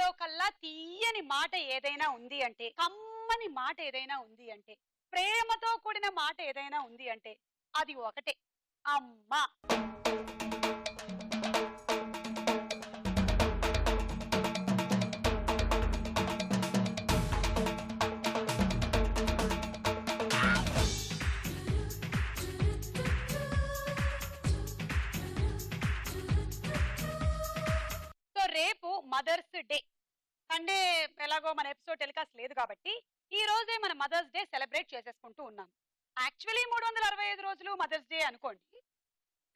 మాటల్లో కల్లా తీయని మాట ఏదైనా ఉంది అంటే, కమ్మని మాట ఏదైనా ఉంది అంటే, ప్రేమతో కూడిన మాట ఏదైనా ఉంది అంటే అది ఒకటే, అమ్మ. రేపు మదర్స్ డే. సండే ఎలాగో మన ఎపిసోడ్ టెలికాస్ట్ లేదు కాబట్టి ఈ రోజే మన మదర్స్ డే సెలబ్రేట్ చేసేసుకుంటూ ఉన్నాం. యాక్చువల్లీ 365 రోజులు మదర్స్ డే అనుకోండి,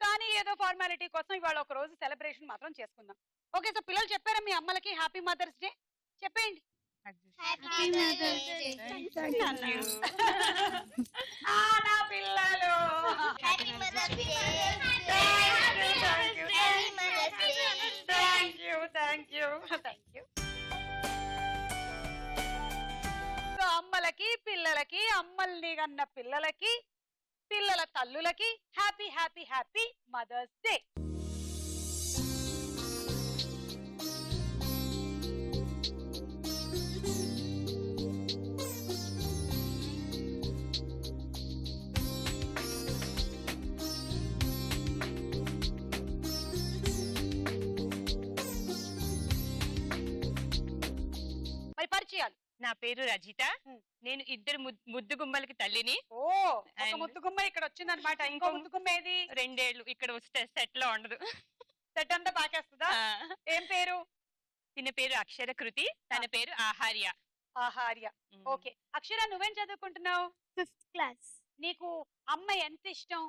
కానీ ఏదో ఫార్మాలిటీ కోసం ఇవాళ ఒక రోజు సెలబ్రేషన్ మాత్రం చేసుకుందాం. ఓకే, సో పిల్లలు చెప్పారా మీ అమ్మలకి హ్యాపీ మదర్స్ డే? చెప్పేయండి. నా పిల్లలు సో అమ్మలకి పిల్లలకి, అమ్మల్ని కన్న పిల్లలకి, పిల్లల తల్లులకి happy happy happy mother's day. పరిచయాలు. నా పేరు రజిత. నేను ఇద్దరు ముద్దు గుమ్మలకి తల్లిని. ఓ, ఒక ముద్దు గుమ్మ ఇక్కడ వచ్చిందనమాట. ఇంకో ముద్దు గుమ్మ ఏది? 2 ఏళ్ళు ఇక్కడ వస్తే సెట్ లో ఉండదు. సెట్ అంతా పాకేస్తుందా? ఏం పేరు? తిన పేరు అక్షర కృతి, తన పేరు ఆహార్య. ఆహార్య. ఓకే, అక్షర నువ్వేం చదువుకుంటున్నావు? 5th class. నీకు అమ్మ ఎంత ఇష్టం?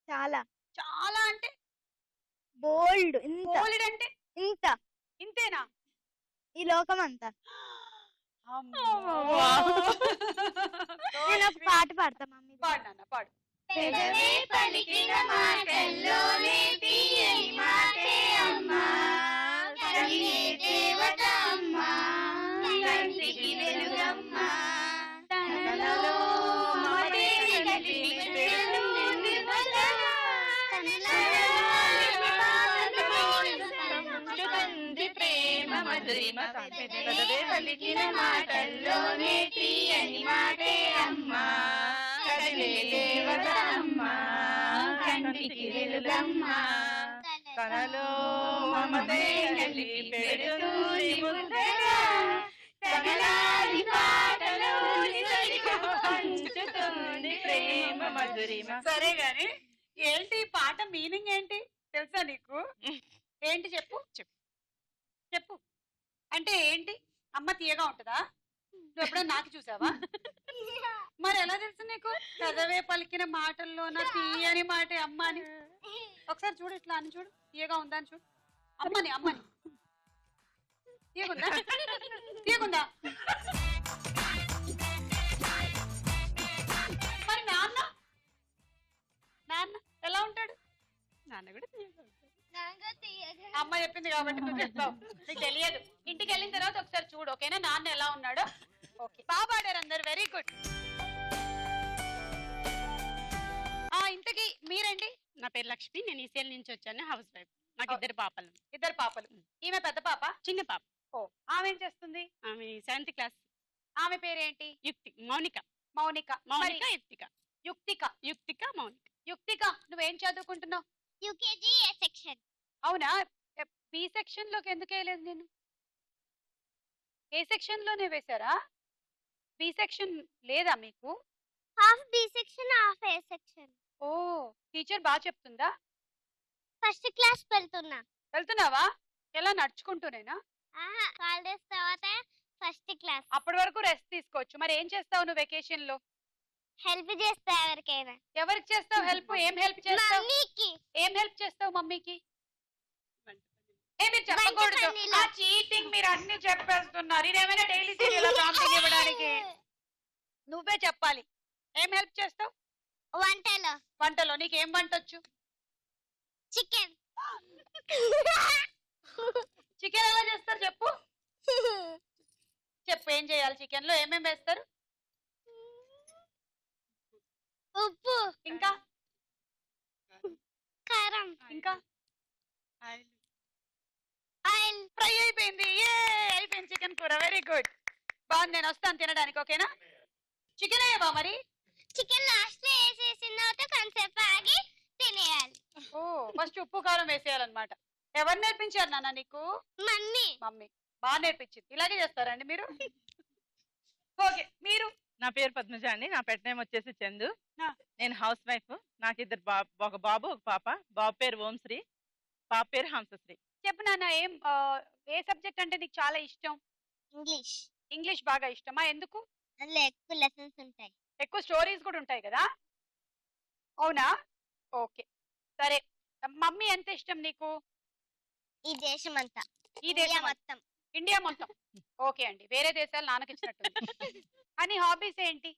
చాలా. చాలా అంటే బోల్డ్. బోల్డ్ అంటే ఇంత. ఇంతేనా? ఈ లోకం అంతా. నేను ఒక పాట పాడతా మమ్మీ. పాడు నాన్న, పాడు. పెదవే పలికిన మాటల్లోనే తీయని మాటే అమ్మా, తల్లియే దేవత అమ్మా, కంటికి వెలుగమ్మా, తనలో మమతే కలిపి పెడుతుంది వదలా, తనలో ప్రేమ మధురిమ. పెదవే పలికిన మాటల్లోనే తీయని మాటే అమ్మా, దేవత అమ్మా, కంటికి వెలుగమ్మా, తనలో మమతే కలిపి పెడుతుంది ముద్దగా, తనలాది పాటలోని పంచుతుంది ప్రేమ మధురిమ. సరే గాని ఏంటి ఈ పాట మీనింగ్ ఏంటి తెలుసా నీకు? ఏంటి చెప్పు. చెప్పు అంటే ఏంటి? అమ్మ తీయగా ఉంటుందా? నువ్వు ఎప్పుడైనా నాకు చూసావా? మరి ఎలా తెలుసు నీకు? చదవే పలికిన మాటల్లోన తీయని మాటే అమ్మ అని. ఒకసారి చూడు, ఇట్లా అని చూడు, తీయగా ఉందా అని చూడు. అమ్మని అమ్మని తీయగుందా? తీయగుందా? మరి నాన్న నాన్న ఎలా ఉంటాడు? నాన్న కూడా అమ్మ చెప్పింది కాబట్టి నువ్వు చెప్తావు, నీకు తెలియదు. ఇంటికి వెళ్ళిన తర్వాత ఒకసారి చూడు, ఓకేనా? నాన్న ఎలా ఉన్నాడో. ఓకే, బాగా పాడారు అందరు, వెరీ గుడ్. ఇంతకీ మీరండి? నా పేరు లక్ష్మి, నేను ఈసీఎల్ నుంచి వచ్చాను, హౌస్ వైఫ్. నాకు ఇద్దరు పాపలు. ఇద్దరు పాపలు. ఈమె పెద్ద పాప, చిన్న పాప. ఓ, ఆమె ఏం చేస్తుంది? ఆమె 7th క్లాస్. ఆమె పేరేంటి? మౌనిక. మౌనిక. మౌనిక, యుక్తిక. యుక్తిక. యుక్తిక, మౌనిక. యుక్తిక, నువ్వేం చదువుకుంటున్నావు? యూకేజీ ఏ సెక్షన్. అవునా? బి సెక్షన్ లోకి ఎందుకు వేయలేదు నేను? ఏ సెక్షన్ లోనే వేశారా? బి సెక్షన్ లేదా మీకు? హాఫ్ బి సెక్షన్, హాఫ్ ఏ సెక్షన్. ఓ, టీచర్ బాగా చెప్తుందా? 1st క్లాస్ వెళ్తున్నావా? ఎలా నడుచుకుంటూనేనా? హాలిడేస్ తర్వాత 1st క్లాస్. అప్పటి వరకు రెస్ట్ తీసుకోవచ్చు. మరి ఏం చేస్తావు నువ్వు వెకేషన్ లో? హెల్ప్ చేస్తా ఎవరికైనా. ఎవరికి చేస్తావు హెల్ప్? ఏం హెల్ప్ చేస్తావు? మమ్మీకి. ఏం హెల్ప్ చేస్తావు మమ్మీకి? మీరు చెప్పకూడదు, ఆ చీటింగ్ మీరు అన్ని చెప్పేస్తున్నారు. ఇదేమైనా డైలీ సీరియల్ ప్రాంప్టింగ్ ఇవ్వడానికి? నువ్వే చెప్పాలి. ఏం హెల్ప్ చేస్తావు? వంటలో. వంటలో నీకేం వంట వచ్చు? చికెన్. చికెన్ ఎలా చేస్తారు చెప్పు. చెప్పు, ఏం చేయాలి? చికెన్ లో ఏమేమి వేస్తారు? ఉప్పు, ఇంకా కారం, ఇంకా ఆయిల్. ఫ్రై అయిపోయింది. చికెన్ కూర వెరీ గుడ్. బాగుంది, నేను వస్తాను తినడానికి. ఓకేనా? చికెన్ అయ్యవా మరి? చికెన్ లాస్ట్ లో వేసేసిన తర్వాత కొంచెంసేపు ఆగి తినేయాలి. ఓ, ఫస్ట్ ఉప్పు కారం వేసేయాలన్నమాట. ఎవరు నేర్పించారు నాన్న నీకు? మమ్మీ. మమ్మీ బాగా నేర్పించింది. ఇలాగే చేస్తారండి మీరు? ఓకే, మీరు? నా పేరు పద్మజ అండి. నా పెట్ నేమ్ వచ్చేసి చందు. ఆ. నేను హౌస్ వైఫ్. నాకు ఇద్దరు ఒక బాబు ఒక పాప. బాబు పేరు ఓంశ్రీ, పాప పేరు హంసశ్రీ. చెప్పు నాన్న, ఏ సబ్జెక్ట్ అంటే నీకు చాలా ఇష్టం? ఇంగ్లీష్. ఇంగ్లీష్ బాగా ఇష్టమా? ఎందుకు? అందులో ఎక్కువ లెసన్స్ ఉంటాయి. ఎక్కువ స్టోరీస్ కూడా ఉంటాయి కదా? అవునా? ఓకే, సరే. మమ్మీ ఎంత ఇష్టం నీకు? ఈ దేశం అంతా, ఈ ఇండియా దేశం మొత్తం. ఇండియా మొత్తం. ఓకే అండి, వేరే దేశాలు నాన్నకి ఇచ్చినట్టు. అని హాబీస్ ఏంటి?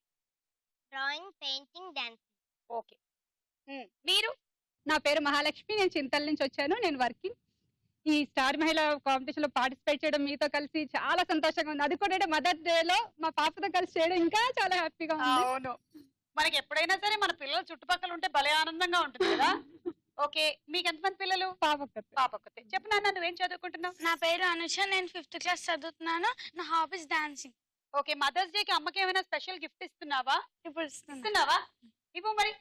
Drawing, painting, dancing. ఓకే. మీరు? నా పేరు మహాలక్ష్మి. నేను చింతల నుంచి వచ్చాను. నేను వర్కింగ్. ఈ స్టార్ మహిళ కాంపిటీషన్ లో పార్టిసిపేట్ చేయడం మీతో కలిసి చాలా సంతోషంగా ఉంది. అది కూడా మదర్ డే లో మా పాపతో కలిసి చేయడం ఇంకా చాలా హ్యాపీగా ఉంది. అవును, మనకి ఎప్పుడైనా సరే మన పిల్లలు చుట్టుపక్కల ఉంటే భలే ఆనందంగా ఉంటుంది కదా. ఓకే, మీకు ఎంతమంది పిల్లలు? పాప పాప ఒక్కతే. చెప్పు నాన్న, నువ్వేం చదువుకుంటున్నావు? నా పేరు అనుష. నేను 5th క్లాస్ చదువుతున్నాను. నా hobbies dancing. Okay, Mother's Day కి అమ్మకి ఏమైనా స్పెషల్ గిఫ్ట్ ఇస్తున్నావా? ఇప్పుడు ఇస్తున్నావా? ఇవ్వు మరి.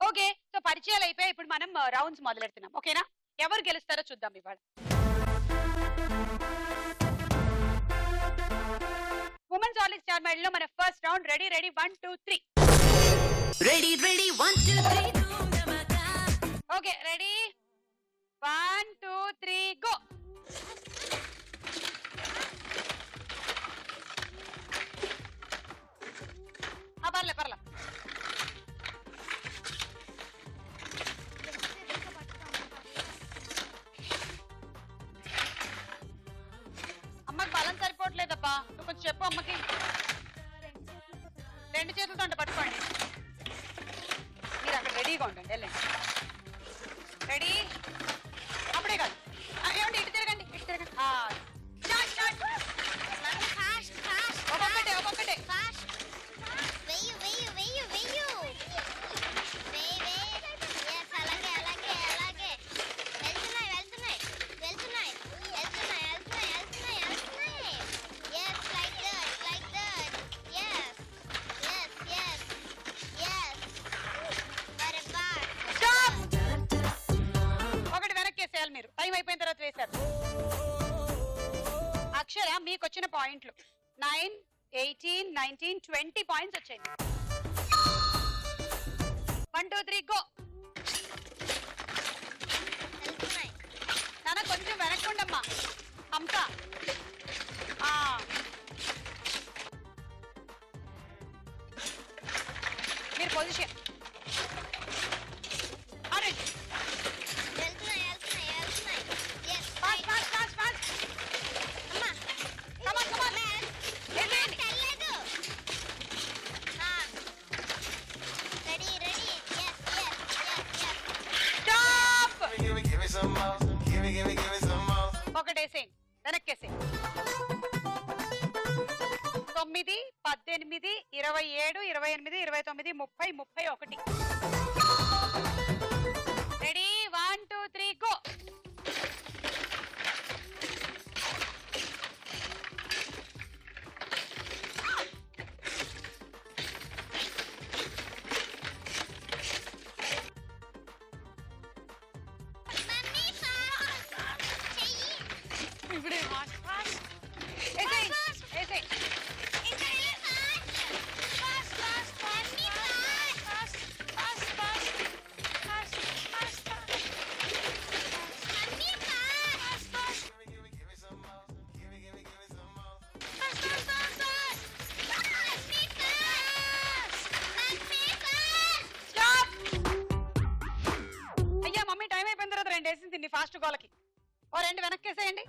ఓకే, సో పరిచయాలు అయిపోయి ఇప్పుడు మనం రౌండ్స్ మొదలెడుతున్నాం. ఓకేనా? ఎవరు గెలుస్తారో చూద్దాం ఇవాళ. ఉమెన్స్ ఆలిక్ స్టార్ మెడల్ లో మన first round. Ready? 1 2 3. Ready, 1 2 3. Okay, ready? 1 2 3 go. పర్లే పర్లే. అమ్మకి బలం సరిపోవట్లేదబ్బా, నువ్వు కొంచెం చెప్పు అమ్మకి. 2 చేతులతో అంటే పట్టుకోండి. మీరు అక్కడ రెడీగా ఉండండి, వెళ్ళండి. రెడీ? అప్పుడే కాదు, ఏమండి ఇటు తిరగండి, ఇటు తిరగండి. Start start. ఫాస్ట్ ఫాస్ట్ ఒక్కొక్కటే ఒక్కొక్కటే. ఫాస్ట్. వెయ్యు వెయ్యు వెయ్యు వెయ్యు. వెయ్యి వెయ్యి. ఎస్, అలాగే అలాగే అలాగే. వెళ్తున్నాయి వెళ్తున్నాయి వెళ్తున్నాయి వెళ్తున్నాయి వెళ్తున్నాయి వెళ్తున్నాయి వెళ్తున్నాయి. Yes, like that like that. Yes yes yes yes. బరాబర్. స్టాప్. ఒకటి వెనక్కి వేసేయాలి మీరు. టైం అయిపోయిన తర్వాత వేశారు. అక్షర, మీకు వచ్చిన పాయింట్లు 9 18 19 20 పాయింట్స్ వచ్చాయి. 1 2 3 గో. వెళ్తున్నాయి. నాన్న కొంచెం వెనక్కుండమ్మా. హంస. మీరు పొజిషన్. అరే వెళ్తున్నాయి వెళ్తున్నాయి వెళ్తున్నాయి. ఎస్. Fast fast fast fast. అమ్మా. Come on come on. వెళ్ళండి. తెల్లదు. Ready ready. Yes yes yes yes. Stop. Give me some more. Give me some more. ఒకటేసేయండి, వెనక్కేసేయండి. 9 18 27 28 29 30 31. రెడీ? 1 2 3 గో. Mummy fast. చెయ్యి. ఇప్పుడే ఫాస్ట్ ఫాస్ట్. ఏసేయ్ ఏసేయ్. ఇంకా ఇలా fast. Fast fast. Mummy fast. Fast fast fast. Fast fast fast. Mummy fast. Fast Give me some more. Give me some more. Fast fast fast. Mummy fast. Mummy fast. Stop. అయ్యా, mummy time అయిపోయిన తర్వాత 2 వేసింది నీ fast గోలకి. ఓ 2 వెనక్కేసేయండి.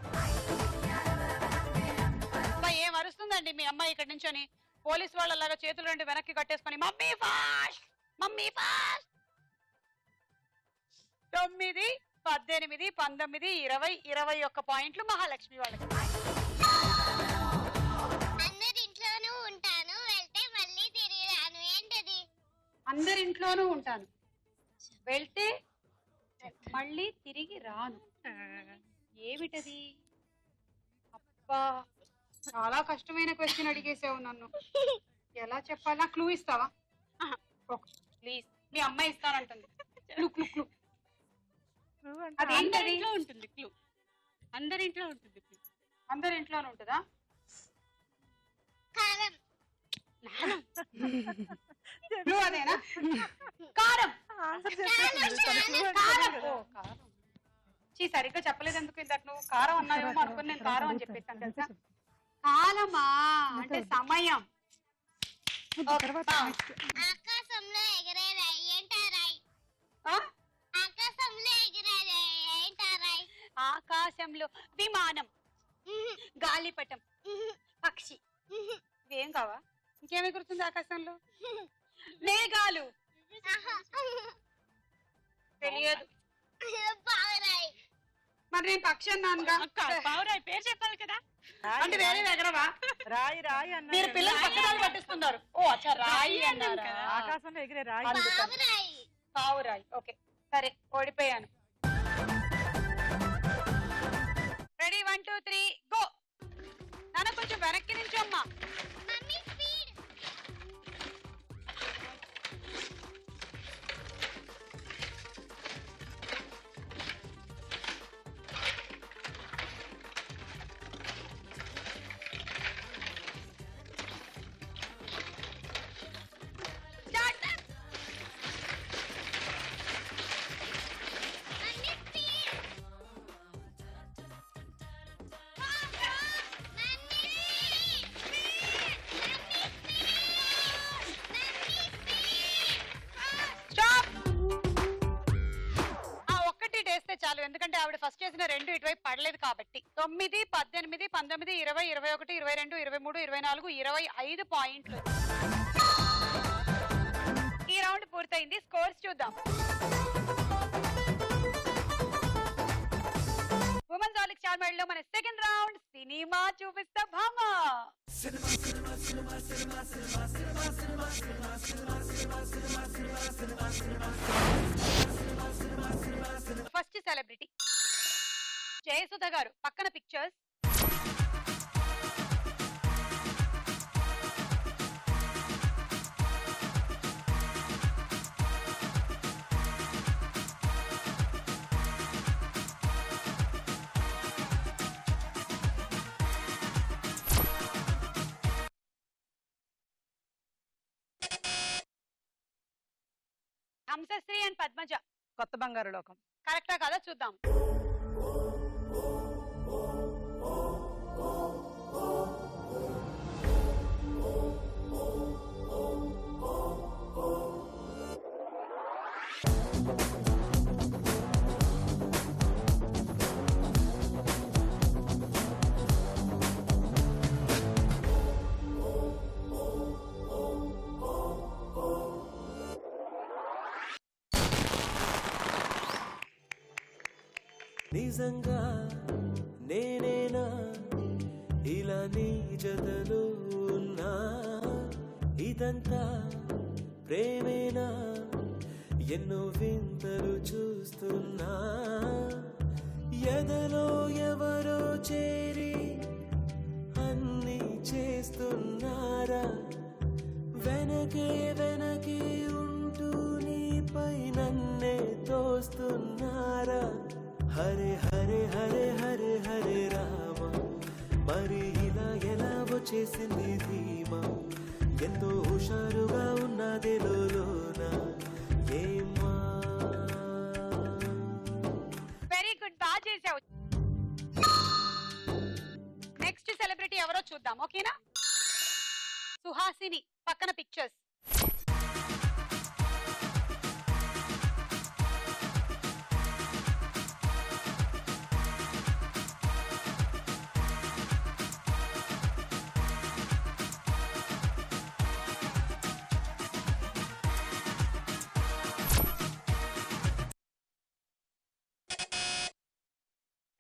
ఏం అరుస్తుందండి మీ అమ్మాయి ఇక్కడ నుంచొని? Police వాళ్ళలాగా చేతులు 2 వెనక్కి కట్టేసుకొని మమ్మీ ఫాస్ట్ మమ్మీ ఫాస్ట్. 9 18 19 20 21 పాయింట్లు మహాలక్ష్మి వాళ్ళకి. అందరి ఇంట్లోనూ ఉంటాను, వెళ్తే మళ్ళీ తిరిగి రాను. ఏంటి అందరింట్లోనూ ఉంటాను, వెళ్తే మళ్ళీ తిరిగి రాను. ఏమిటది? అబ్బా, చాలా కష్టమైన క్వశ్చన్ అడిగేసావు నన్ను. ఎలా చెప్పాలా? క్లూ ఇస్తావా? ప్లీజ్. మీ అమ్మాయి ఇస్తానంటుంది. Clue clue clue. అదేంటది? అందరింట్లో ఉంటుంది క్లూ. అందరింట్లో ఉంటుంది క్లూ. అందరింట్లోనూ ఉంటుందా? కారం. క్లూ అదేనా? కారం. కారం. ఓ, కారం. చీ, సరిగ్గా చెప్పలేదు ఎందుకు ఇందాక? నువ్వు కారం అన్నావేమో అనుకుని నేను కారం అని చెప్పేసాను తెలుసా. కాలమా అంటే సమయం. ఆకాశంలో ఎగిరే రాయి ఏంటారాయి? ఆ? ఆకాశంలో ఎగిరే రాయి ఏంటారాయి? ఆకాశంలో విమానం, గాలిపటం, పక్షి. ఇవేం కావా? ఇంకేమి గుర్తుంది ఆకాశంలో? మేఘాలు. తెలియదు. పావురాయి. మరి నేను పక్షి అన్నానుగా. పావురాయి పేరు చెప్పాలి కదా. అంటే వేరే ఎగరవా? రాయి రాయి అన్న మీరు పిల్లలు పక్కదాలు పట్టిస్తున్నారు. ఓ అచ్చా, రాయి అన్నారా? ఆకాశంలో ఎగిరే రాయి. పావురాయి. పావురాయి. ఓకే, సరే, ఓడిపోయాను. Ready, 1 2 3 go. నాన్న కొంచెం వెనక్కి నుంచి అమ్మా. Mummy speed. చాలు, ఎందుకంటే ఆవిడ ఫస్ట్ చేసిన 2 ఇటువైపు పడలేదు కాబట్టి. 9 18 19 20 21 22 23 24 25 పాయింట్లు. ఈ రౌండ్ పూర్తయింది. స్కోర్స్ చూద్దాం. ఉమెన్స్ ఒలింపిక్ స్టార్ మెడల్ లో మన సెకండ్ రౌండ్ సినిమా చూపిస్తా భామా. ఫస్ట్ సెలబ్రిటీ జయసుధ గారు, పక్కన పిక్చర్స్. హంసశ్రీ అండ్ పద్మజ. కొత్త బంగారు లోకం. కరెక్టా కాదా చూద్దాం. నిజంగా నేనేనా ఇలా నీ జతలో ఉన్నా, ఇదంతా ప్రేమేనా ఎన్నో వింతలు చూస్తున్నా, ఎదలో ఎవరో చేరి అన్నీ చేస్తున్నారా, వెనకే వెనకే ఉంటూ నీపై నన్నే తోస్తున్నారా, హరే హరే హరే హరే హరే రామ, మరి ఇలా ఎలా వచ్చేసింది ధీమా, ఎంతో హుషారుగా ఉన్నదే లోన ఏమా. వెరీ గుడ్, బాగా చేసావు. నెక్స్ట్ సెలబ్రిటీ ఎవరో చూద్దాం, ఓకేనా. సుహాసిని, పక్కన పిక్చర్స్.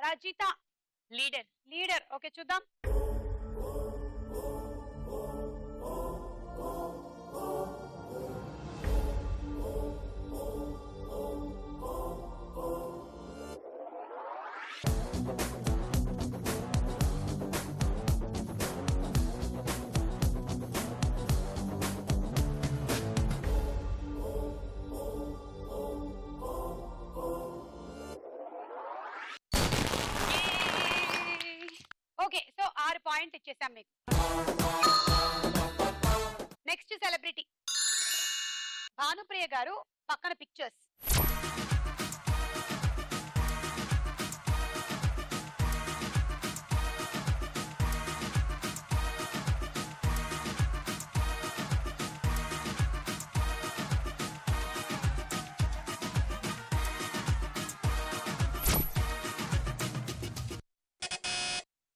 రజిత, లీడర్. ఓకే, చూద్దాం. ఇచ్చేసాం మీకు. నెక్స్ట్ సెలబ్రిటీ భానుప్రియ గారు, పక్కన పిక్చర్స్.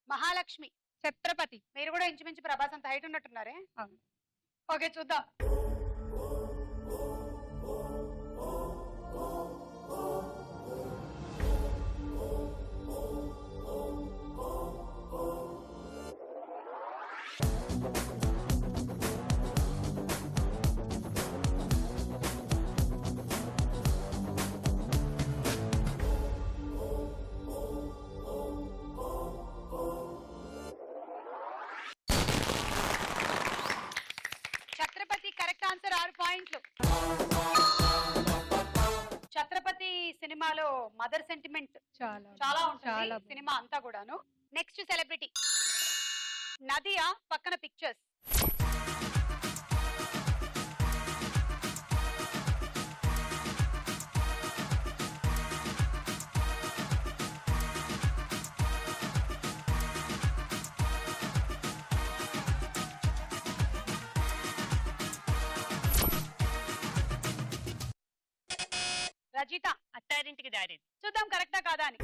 మహాలక్ష్మి, ఛత్రపతి. మీరు కూడా ఇంచుమించు ప్రభాస్ అంత హైట్ ఉన్నట్టున్నారే. అవును. ఓకే, చూద్దాం. ఛత్రపతి కరెక్ట్ ఆన్సర్, 6 పాయింట్లు. ఛత్రపతి సినిమాలో మదర్ సెంటిమెంట్ చాలా చాలా ఉంటుంది చాలా సినిమా అంతా కూడాను. నెక్స్ట్ సెలబ్రిటీ నదియా, పక్కన పిక్చర్స్. రజిత, అత్తారింటికి దారి. చూద్దాం కరెక్టా కాదా అని.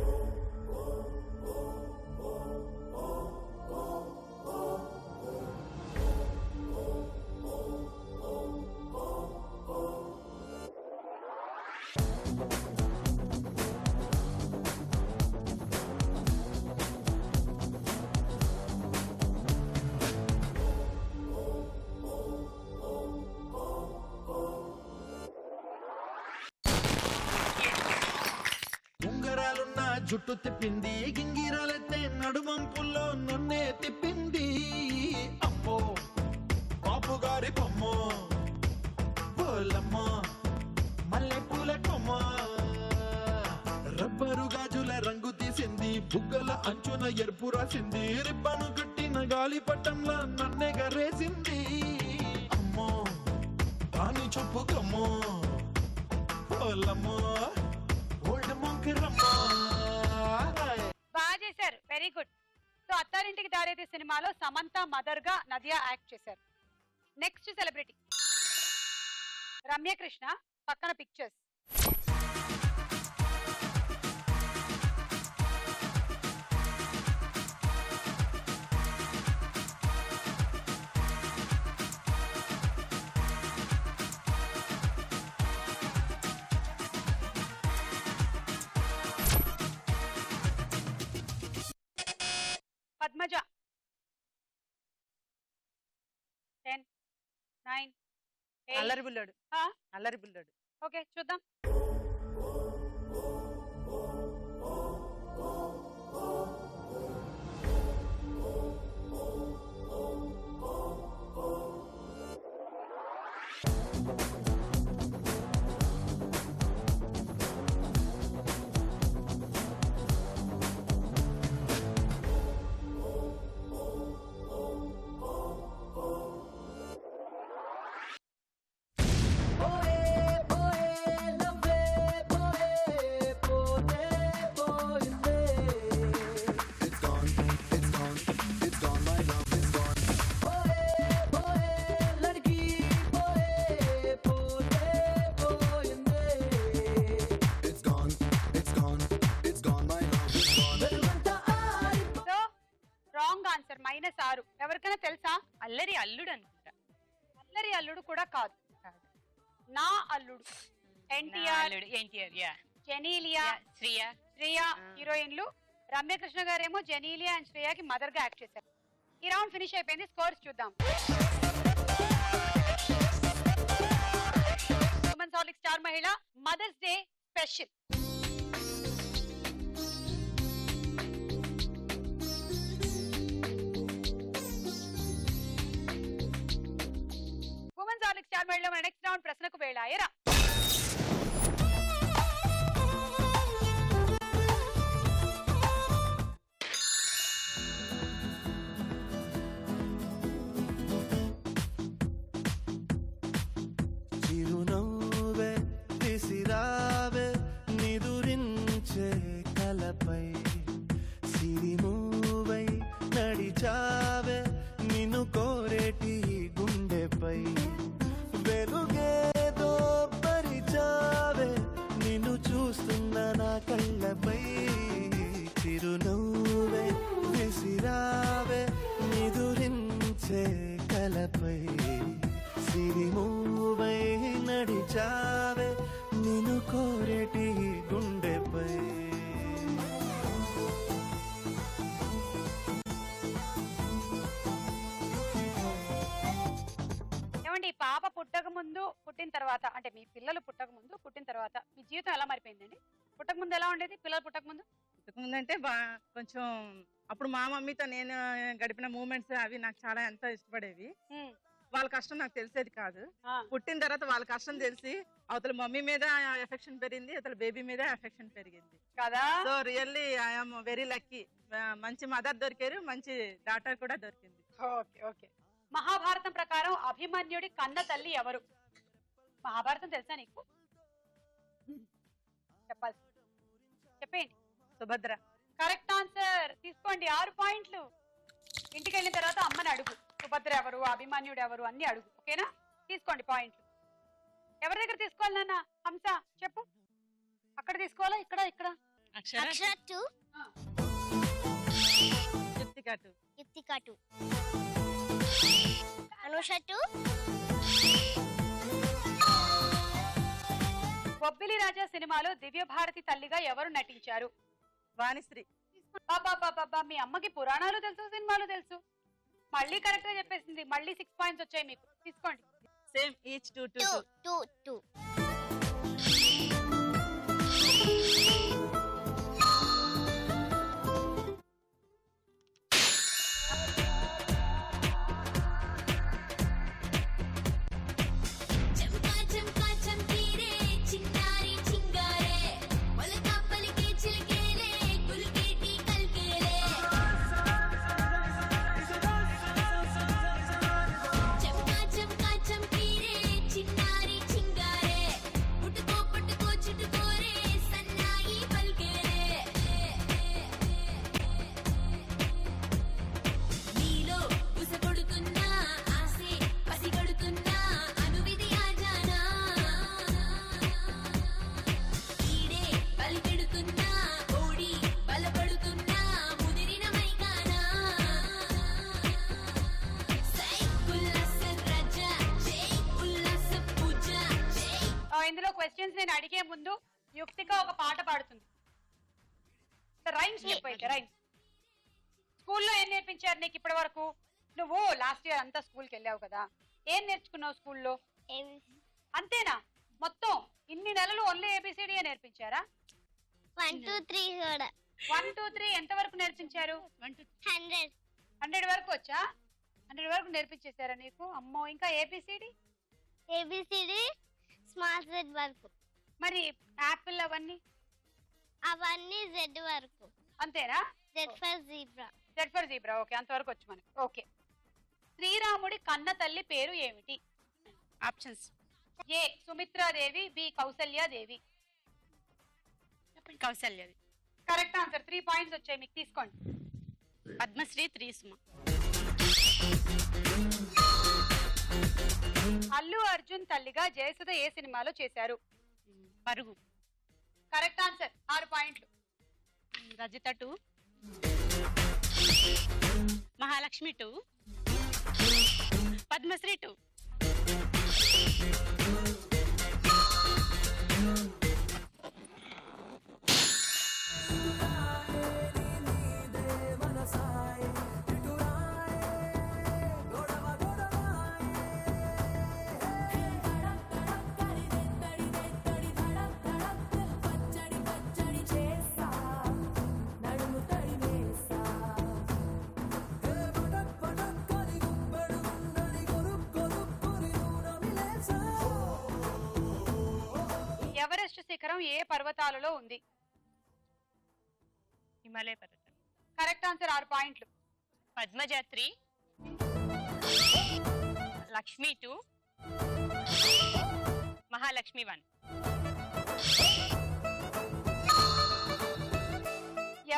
ఉంగరాలున్న జుట్టు తిప్పింది, గింగిరాలెత్తే నడుమంపుల్లో నన్నే తిప్పింది. అమ్మో బాపు గారి బొమ్మ, పోలమ్మ మల్లె పూల కొమ్మ. రబ్బరు గాజుల రంగు తీసింది, బుగ్గల అంచున ఎరుపు రాసింది. రిబ్బను కట్టిన గాలి పట్టంలా నన్నే గరేసింది. అమ్మో దాని చెప్పు కమ్మో, పోలమ్మో బాగా చేశారు, very good. So Attarintiki Daredi సినిమాలో సమంత మదర్ గా నదియా యాక్ట్ చేశారు. నెక్స్ట్ సెలబ్రిటీ రమ్యకృష్ణ, పక్కన పిక్చర్స్. పద్మజ, 10, 9, 8. అల్లరి బుల్లోడు. ఆ? అల్లరి బుల్లోడు. ఓకే, చూద్దాం. -6. ఎవరికైనా తెలుసా? అల్లరి అల్లుడు అనుకుంటా. అల్లరి అల్లుడు కూడా కాదు, నా అల్లుడు. ఎన్టీఆర్, యా. జెనీలియా, శ్రియా హీరోయిన్లు. రమ్యకృష్ణ గారేమో జెనీలియా అండ్ శ్రియకి మదర్ గా యాక్ట్ చేశారు. ఈ రౌండ్ ఫినిష్ అయిపోయింది, స్కోర్స్ చూద్దాం. ఉమెన్స్ హార్లిక్స్ స్టార్ మహిళ mothers day special. Women's Horlicks star మహిళ మన నెక్స్ట్ రౌండ్ ప్రశ్నకు వేళాయరా. నేలపై సిరిమూవై నడిచావే నిన్ను కోరేటి గుండెపై. ఏమండి ఈ పాప పుట్టక ముందు పుట్టిన తర్వాత అంటే మీ పిల్లలు పుట్టక ముందు పుట్టిన తర్వాత మీ జీవితం ఎలా మారిపోయిందండి? పుట్టక ముందు ఎలా ఉండేది? పిల్లలు పుట్టక ముందు ముందంటే కొంచెం అప్పుడు మా మమ్మీతో నేను గడిపిన మూమెంట్స్ అవి నాకు చాలా ఎంతో ఇష్టపడేవి. వాళ్ళ కష్టం నాకు తెలిసేది కాదు. పుట్టిన తర్వాత వాళ్ళ కష్టం తెలిసి అవతల మమ్మీ మీద ఎఫెక్షన్ పెరిగింది, అవతల బేబీ మీద ఎఫెక్షన్ పెరిగింది కదా. So really I'm very lucky. మంచి మదర్ దొరికారు, మంచి డాటర్ కూడా దొరికింది. Okay okay. మహాభారతం ప్రకారం అభిమన్యుడి కన్న తల్లి ఎవరు? మహాభారతం తెలుసా నీకు? చెప్పాలి, చెప్పేయండి. సుభద్ర. Correct answer. తీసుకోండి 6 పాయింట్లు. ఇంటికి వెళ్ళిన తర్వాత అమ్మని అడుగు, సుభద్ర ఎవరు, అభిమన్యుడు ఎవరు అన్ని అడుగు. ఓకేనా? తీసుకోండి పాయింట్లు. ఎవరి దగ్గర తీసుకోవాలి నాన్న? హంస చెప్పు. అక్కడ తీసుకోవాలా ఇక్కడ? ఇక్కడ అక్షర 2, కృతిక 2, యుక్తిక 2, అనుష 2. బొబ్బిలి రాజా సినిమాలో దివ్య భారతి తల్లిగా ఎవరు నటించారు? వాణిశ్రీ. బాబా మీ అమ్మకి పురాణాలు తెలుసు, సినిమాలు తెలుసు. మళ్ళీ కరెక్ట్ గా చెప్పేసింది. మళ్ళీ 6 పాయింట్స్ వచ్చాయి మీకు. తీసుకోండి. Same each 2 2 2 2 2. ఇందులో క్వశ్చన్స్ నేను అడిగే ముందు యుక్తిక ఒక పాట పాడుతుంది. రైమ్స్ చెప్పైతే రైమ్స్. స్కూల్లో ఏం నేర్పించారు నీకు ఇప్పటి వరకు? నువ్వు లాస్ట్ ఇయర్ అంతా స్కూల్కి వెళ్ళావు కదా, ఏం నేర్చుకున్నావు స్కూల్లో? అంతేనా? మొత్తం ఇన్ని నెలలు ఓన్లీ ఏబిసిడి నేర్పించారా? 1 2 3 కూడా. 1 2 3 ఎంత వరకు నేర్పించారు? 100 వరకు వచ్చా? 100 వరకు నేర్పించేశారా నీకు? అమ్మో. ఇంకా ఏబిసిడి? ఏబిసిడి స్మాల్ జెడ్ వరకు. మరి యాపిల్ అవన్నీ? అవన్నీ జెడ్ వరకు. అంతేనా? Z for zebra. Z for zebra. Okay, అంతవరకు వచ్చు మనకి. ఓకే. శ్రీరాముడి కన్న తల్లి పేరు ఏమిటి? Options: A Sumitradevi, B Kausalyadevi. కౌసల్యది. Correct answer. 3 పాయింట్స్ వచ్చాయి మీకు. తీసుకోండి. పద్మశ్రీ 3 సుమ. అల్లు అర్జున్ తల్లిగా జయసుధ ఏ సినిమాలో చేశారు? పరుగు. Correct answer. 6 పాయింట్లు. రజిత 2, మహాలక్ష్మి 2, పద్మశ్రీ 2. ఎవరెస్ట్ శిఖరం ఏ పర్వతాలలో ఉంది? హిమాలయ పర్వతం. Correct answer. 6 పాయింట్లు. పద్మజ 3, లక్ష్మి 2, మహాలక్ష్మి 1.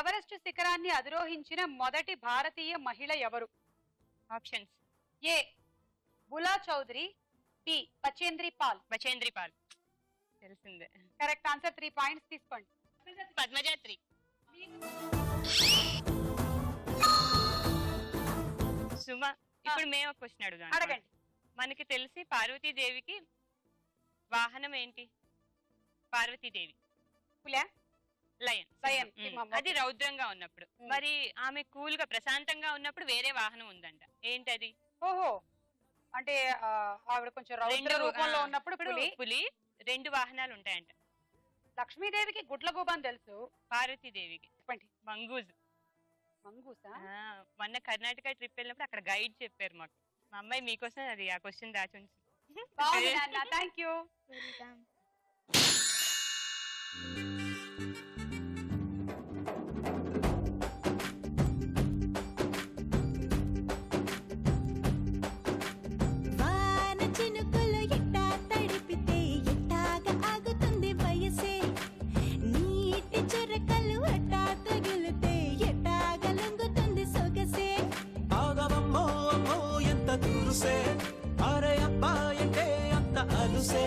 ఎవరెస్ట్ శిఖరాన్ని అధిరోహించిన మొదటి భారతీయ మహిళ ఎవరు? Options: A Bula Chaudhary, B Bachendri Pal. Bachendri Pal. తెలిసిందే. Correct answer. 3 పాయింట్స్ తీసుకోండి. పద్మజ 3. సుమ ఇప్పుడు మేము ఒక క్వశ్చన్ అడుగుదాం. అడగండి. మనకి తెలిసి పార్వతీదేవికి వాహనం ఏంటి? పార్వతీదేవి పులా లయన్. లయన్. అది రౌద్రంగా ఉన్నప్పుడు. మరి ఆమె కూల్ గా ప్రశాంతంగా ఉన్నప్పుడు వేరే వాహనం ఉందంట. ఏంటది? ఓహో, అంటే ఆవిడ కొంచెం రౌద్ర రూపంలో ఉన్నప్పుడు పులి. 2 వాహనాలు ఉంటాయంట. లక్ష్మీదేవికి గుడ్లగూబ అని తెలుసు, పార్వతీదేవికి చెప్పండి. మంగూజ్. మంగూసా? మొన్న కర్ణాటక ట్రిప్ వెళ్ళినప్పుడు అక్కడ గైడ్ చెప్పారు మాకు. మా అమ్మాయి మీకోసం అది ఆ క్వశ్చన్ దాచి ఉంచి. బాగుంది నాన్న, థ్యాంక్ యూ. వాన చినుకులు ఎట్టా తడిపితే ఎట్టాగా ఆగుతుంది వయసే, నీటి చురకలు అట్టా తగిలితే ఎట్టాగా లొంగుతుంది సొగసే. ఆగవమ్మో అమ్మో ఎంత దూరుసే, అరే అబ్బాయంటే అంత అలుసే,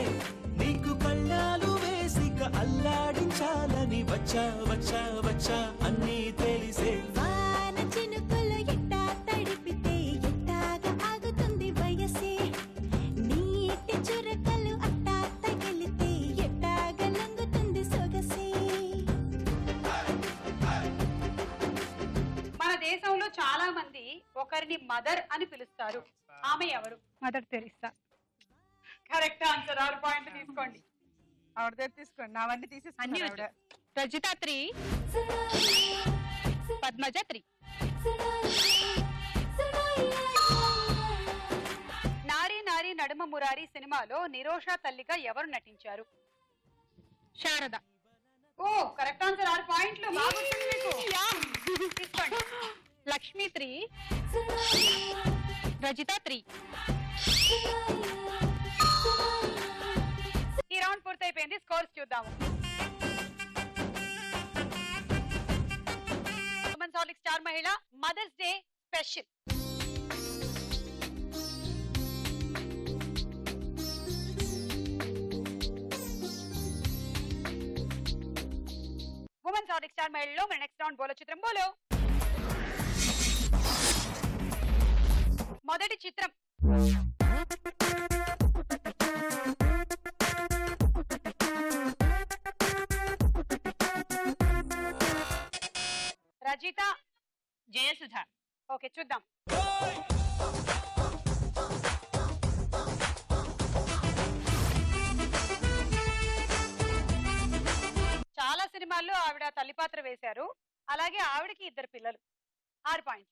నీకు కళ్ళాలు వేసిక అల్లాడించాలని వచ్చా వచ్చా వచ్చా అన్నీ తెలిసే. వాన చినుకులు ఎట్టా తడిపితే ఎట్టాగా ఆగుతుంది వయసే, నీటి చురకలు అట్టా తగిలితే ఎట్టాగా లొంగుతుంది సొగసే. మన దేశంలో చాలా మంది ఒకరిని మదర్ అని పిలుస్తారు. ఆమె ఎవరు? మదర్ తెరిస్తా. Correct answer. 6 పాయింట్లు తీసుకోండి. ఆవిడ దగ్గర తీసుకోండి, నావన్నీ తీసేసుకోండి. ఆవిడ రజిత 3, పద్మజ 3. నారీ నారీ నడుమ మురారి సినిమాలో నిరోషా తల్లిగా ఎవరు నటించారు? శారద. ఓ కరెక్ట్ ఆన్సర్. 6 పాయింట్లు. బాగుంటుంది మీకు. తీసుకోండి. లక్ష్మి 3, రజిత 3. ఈ రౌండ్ పూర్తయిపోయింది. స్కోర్స్ చూద్దాము. ఉమెన్స్ హార్లిక్స్ స్టార్ మహిళ mothers day special. Women's Horlicks star మహిళలో మన నెక్స్ట్ రౌండ్ బోలో చిత్రం బోలో. మొదటి చిత్రం రజిత, జయసుధ. ఓకే చూద్దాం. చాలా సినిమాల్లో ఆవిడ తల్లి పాత్ర వేశారు. అలాగే ఆవిడకి 2 పిల్లలు. 6 పాయింట్.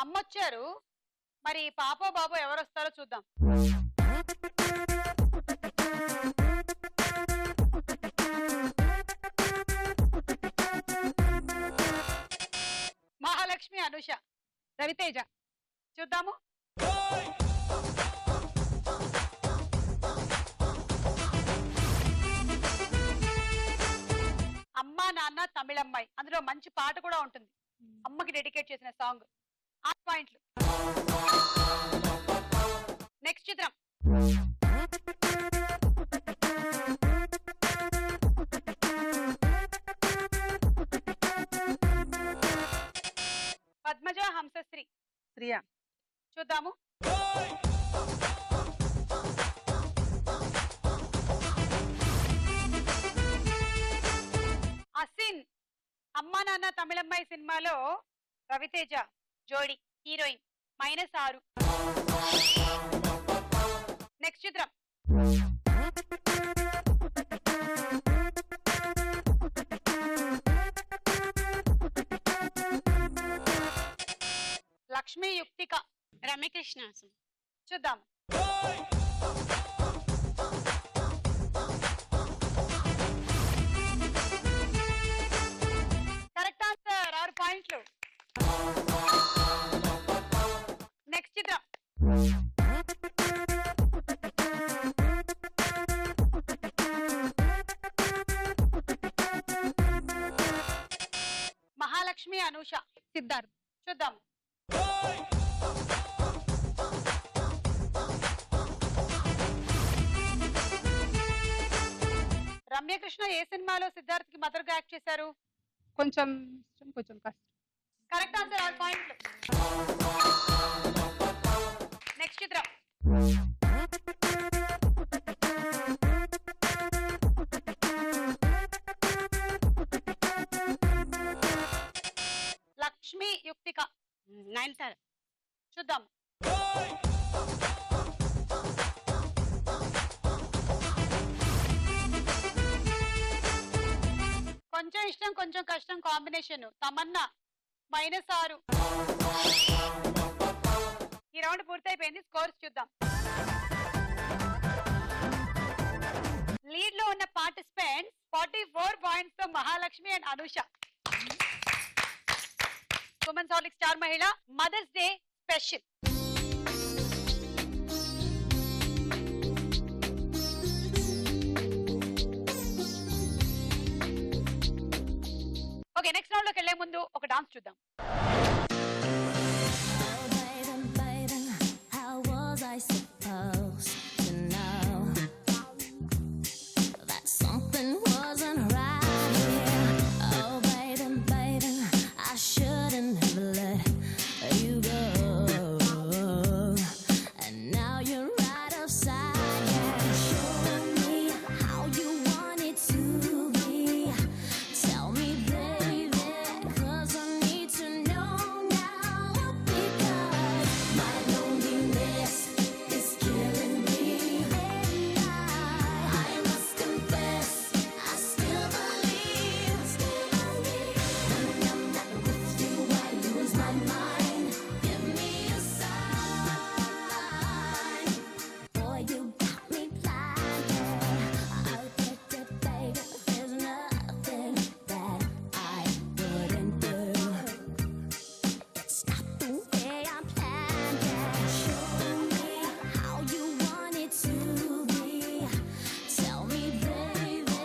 అమ్మొచ్చారు. మరి పాపో బాబో ఎవరు వస్తారో చూద్దాం. మహాలక్ష్మి, అనుష, రవితేజ. చూద్దాము. అమ్మా నాన్న తమిళమ్మాయి, అందులో మంచి పాట కూడా ఉంటుంది. అమ్మకి డెడికేట్ చేసిన సాంగ్. 6 పాయింట్లు. నెక్స్ట్ చిత్రం పద్మజ, హంసశ్రీ. శ్రియా. చూద్దాము. అసిన్, అమ్మా నాన్న తమిళమ్మాయి సినిమాలో రవితేజ జోడి హీరోయిన్. -6. నెక్స్ట్ చిత్రం లక్ష్మీ యుక్తిక, రమ్యకృష్ణ. చూద్దాం. Correct answer. 6 పాయింట్లు. నెక్స్ట్ చిత్రం మహాలక్ష్మి, అనూష, సిద్ధార్థ్. చూద్దాం. రమ్యకృష్ణ ఏ సినిమాలో సిద్ధార్థ్ కి మదర్ గా యాక్ట్ చేశారు? కొంచెం కొంచెం కష్టం. కరెక్ట్ ఆన్సర్ 6 పాయింట్లు. నెక్స్ట్ చిత్రం. లక్ష్మి యుక్తిక. 9 చూద్దాం. కొంచెం ఇష్టం కొంచెం కష్టం కాంబినేషన్. తమన్నా -6. ఈ రౌండ్ పూర్తయిపోయింది. స్కోర్స్ చూద్దాం. లీడ్ లో ఉన్న పార్టిసిపెంట్స్ 44 పాయింట్స్ తో Mahalakshmi and Anusha. Women's Horlicks star మహిళ mothers day special. Okay, next round లోకి వెళ్లే ముందు ఒక డాన్స్ చూద్దాం. How was I supposed to know that something wasn't right here? Oh, baby, baby, I shouldn't have let you go. And now you're right upside down. Show me how you want it to be. Tell me, baby, 'cause I need to know now. Because my loneliness is killing me. And I must confess, I still believe. When I'm not with you, I lose my mind. Give me a sign. Boy, you got me blind. I'll get it, baby. There's nothing that I wouldn't do. It's not the way I planned it. Show me how you want it to be. Tell me, baby,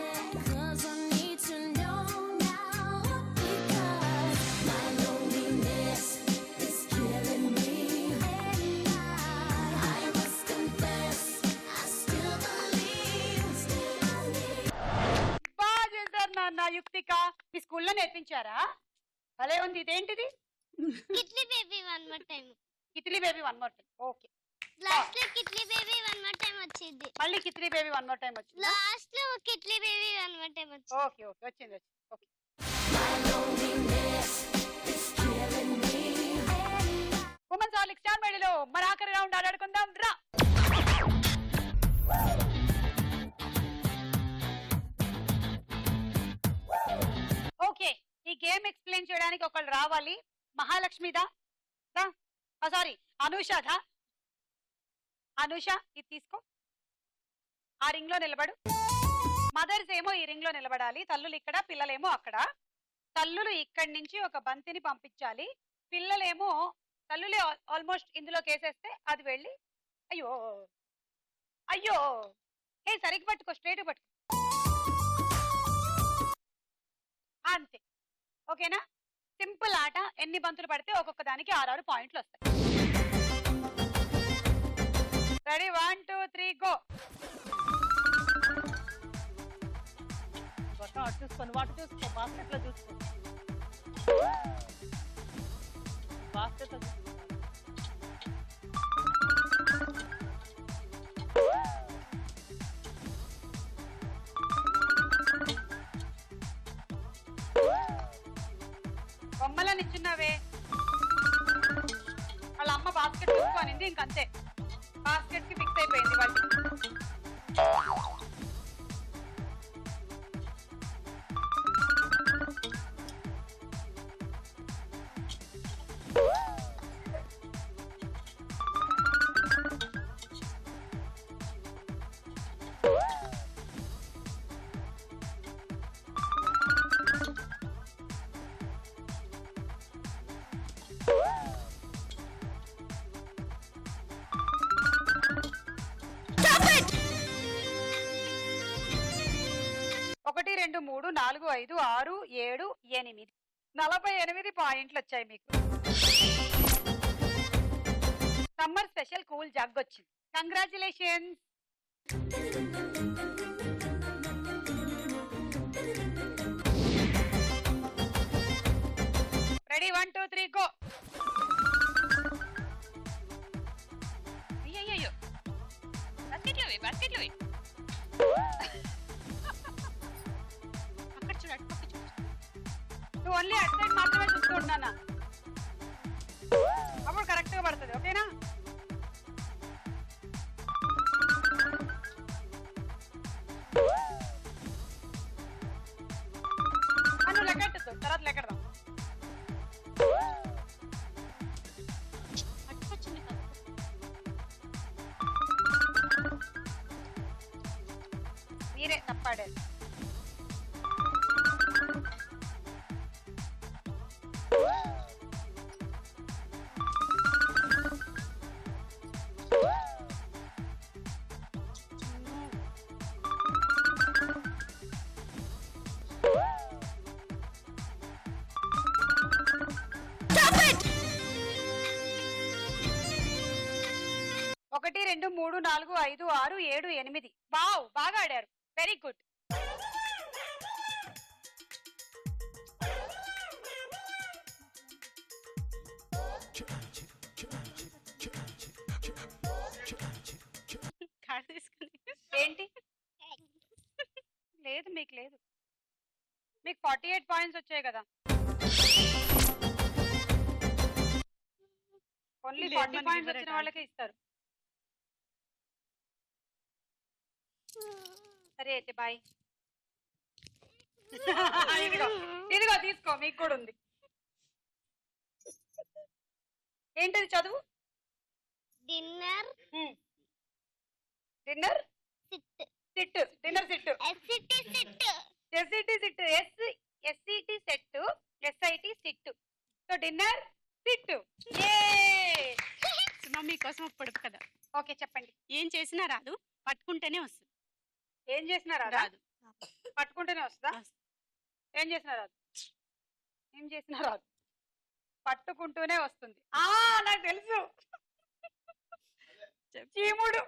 'cause I need to know now. Because my loneliness is killing me. And I must confess, I still believe. బాగా చేశారు నాన్న యుక్తిక. మీ స్కూల్లో నేర్పించారా? భలే ఉంది. ఇదేంటిది? కిట్లీ baby one more time. కిత్లీ baby 1 more time. Okay, last లో కిట్లీ బేబీ వన్ మోర్ టైం వచ్చింది. మళ్ళీ కిత్లీ బేబీ 1 more time వచ్చింది. లాస్ట్ లో కిట్లీ బేబీ వన్ మోర్ టైం వచ్చింది. ఓకే ఓకే, వచ్చింది. ఓకే, ఉమెన్స్ హార్లిక్స్ స్టార్ మహిళలో మన ఆఖరి రౌండ్ ఆడాడుకుందాం రా. ఓకే, ఈ గేమ్ ఎక్స్ప్లెయిన్ చేయడానికి ఒకళ్ళు రావాలి. మహాలక్ష్మిదా, సారీ అనూషదా. అనూష, ఇది తీసుకో. ఆ రింగ్ లో నిలబడు. మదర్స్ ఏమో ఈ రింగ్ లో నిలబడాలి. తల్లులు ఇక్కడ, పిల్లలేమో అక్కడ. తల్లులు ఇక్కడి నుంచి ఒక బంతిని పంపించాలి. పిల్లలేమో తల్లులే ఆల్మోస్ట్ ఇందులో కేసేస్తే అది వెళ్ళి అయ్యో అయ్యో ఏ సరిగ్గా పట్టుకో, స్ట్రైట్ పట్టుకో. అంతే, ఓకేనా? సింపుల్ ఆట. ఎన్ని బంతులు పడితే ఒక్కొక్క దానికి 6 పాయింట్లు వస్తాయి. రెడీ? 1 2 3 గో. అటు చూసుకొని వాటి చూసుకో, బాస్కెట్ లో చూసుకో, బాస్కెట్ లో చూసుకో. బొమ్మలో నిల్చున్నావే. వాళ్ళ అమ్మ బాస్కెట్ చూసుకోనింది, ఇంకంతే. బాస్కెట్ కి ఫిక్స్ అయిపోయింది వాళ్ళు. ఒకటి 2 3 4 5 6 7 8 48 పాయింట్లు వచ్చాయి మీకు. సమ్మర్ స్పెషల్ కూల్ జగ్ వచ్చింది. కంగ్రాచులేషన్స్. Ready 1 2 3 go. అయ్యో బాస్కెట్లో అక్కడ చూడు, అటు పక్క చూడు. నువ్వు ఓన్లీ అటు సైడ్ మాత్రమే చూస్తూ ఉన్నానా, అప్పుడు కరెక్ట్ గా పడుతుంది. ఓకేనా? నువ్వు లెక్కెట్టద్దు, తర్వాత లెక్కెడదాం. మీరే తప్పాడారు. ఒకటి 2 3 4 5 6 7 8. వావ్, బాగా ఆడారు. Very good. కార్డు తీసుకుని ఏంటి లేదు, మీకు లేదు. మీకు 48 పాయింట్స్ వచ్చాయి కదా. ఓన్లీ 40 పాయింట్స్ వచ్చిన వాళ్ళకే ఇస్తారు. సరే అయితే బాయ్. ఇదిగో ఇదిగో తీసుకో, మీకు కూడా ఉంది. ఏంటది చదువు? Dinner dinner SIT. SIT. Dinner SIT. SCT SIT. SCT SIT. SCT set. SIT SIT. So dinner SIT. Mummy కోసం ఒక పొడుపు కదా. ఓకే చెప్పండి. ఏం చేసినా రాదు, పట్టుకుంటేనే వస్తుంది. ఏం చేసినా రాదు. పట్టుకుంటేనే వస్తుందా? ఏం చేసినా రాదు. ఏం చేసినా రాదు, పట్టుకుంటూనే వస్తుంది. నాకు తెలుసు, చీముడు.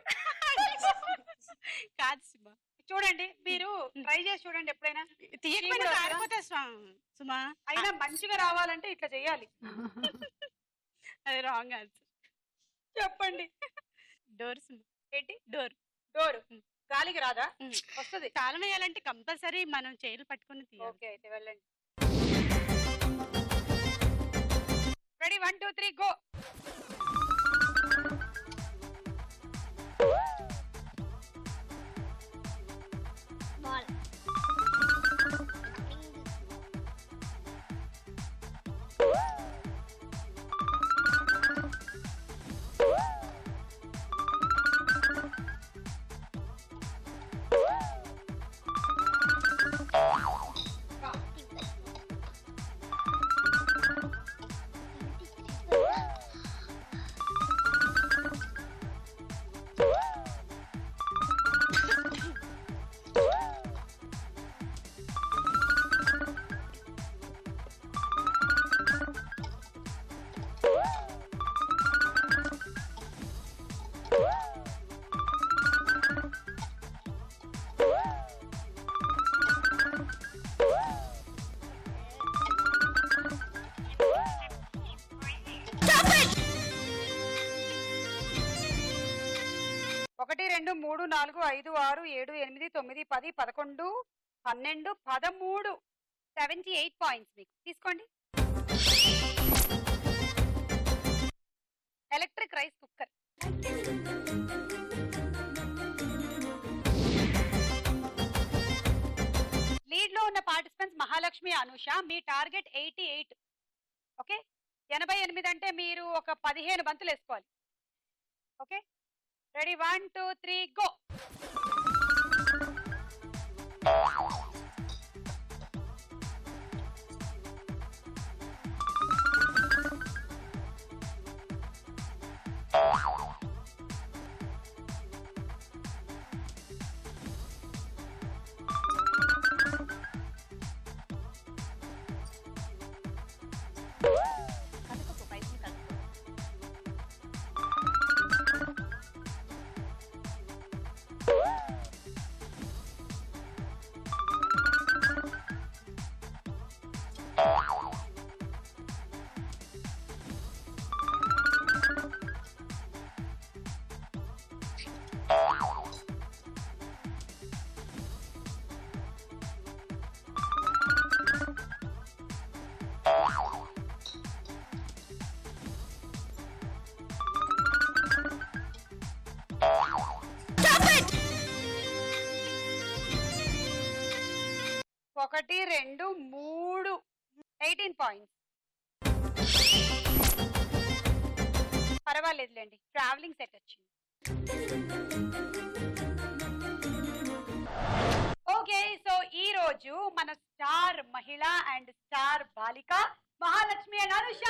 కాదు సుమా, చూడండి, మీరు ట్రై చేసి చూడండి ఎప్పుడైనా. తీయకపోయినా కారిపోతే సుమా. అయినా మంచిగా రావాలంటే ఇట్లా చెయ్యాలి. అది రాంగ్ ఆన్సర్. చెప్పండి. డోర్ సుమా. ఏంటి? డోర్. డోర్ గాలికి రాదా? వస్తుంది. తాళం వేయాలంటే కంపల్సరీ మనం చేతులు పట్టుకుని తీయాలి. ఓకే అయితే వెళ్ళండి. Ready 1 2 3 go. బాల్. ఒకటి 2 3 4 5 6 7 8 9 10 11 12 13 78 పాయింట్స్ మీకు తీసుకోండి. Electric rice cooker. లీడ్ లో ఉన్న పార్టిసిపెంట్స్ మహాలక్ష్మి, అనూష. మీ టార్గెట్ 88. ఓకే, 88 అంటే మీరు ఒక 15 బంతులు వేసుకోవాలి. Okay, ready 1 2 3 go. ఒకటి 2 3 18 పాయింట్స్. పర్వాలేదులేండి, ట్రావెలింగ్ సెట్ వచ్చింది. ఓకే, సో ఈ రోజు మన స్టార్ మహిళ అండ్ స్టార్ బాలిక మహాలక్ష్మి అండ్ అనుష.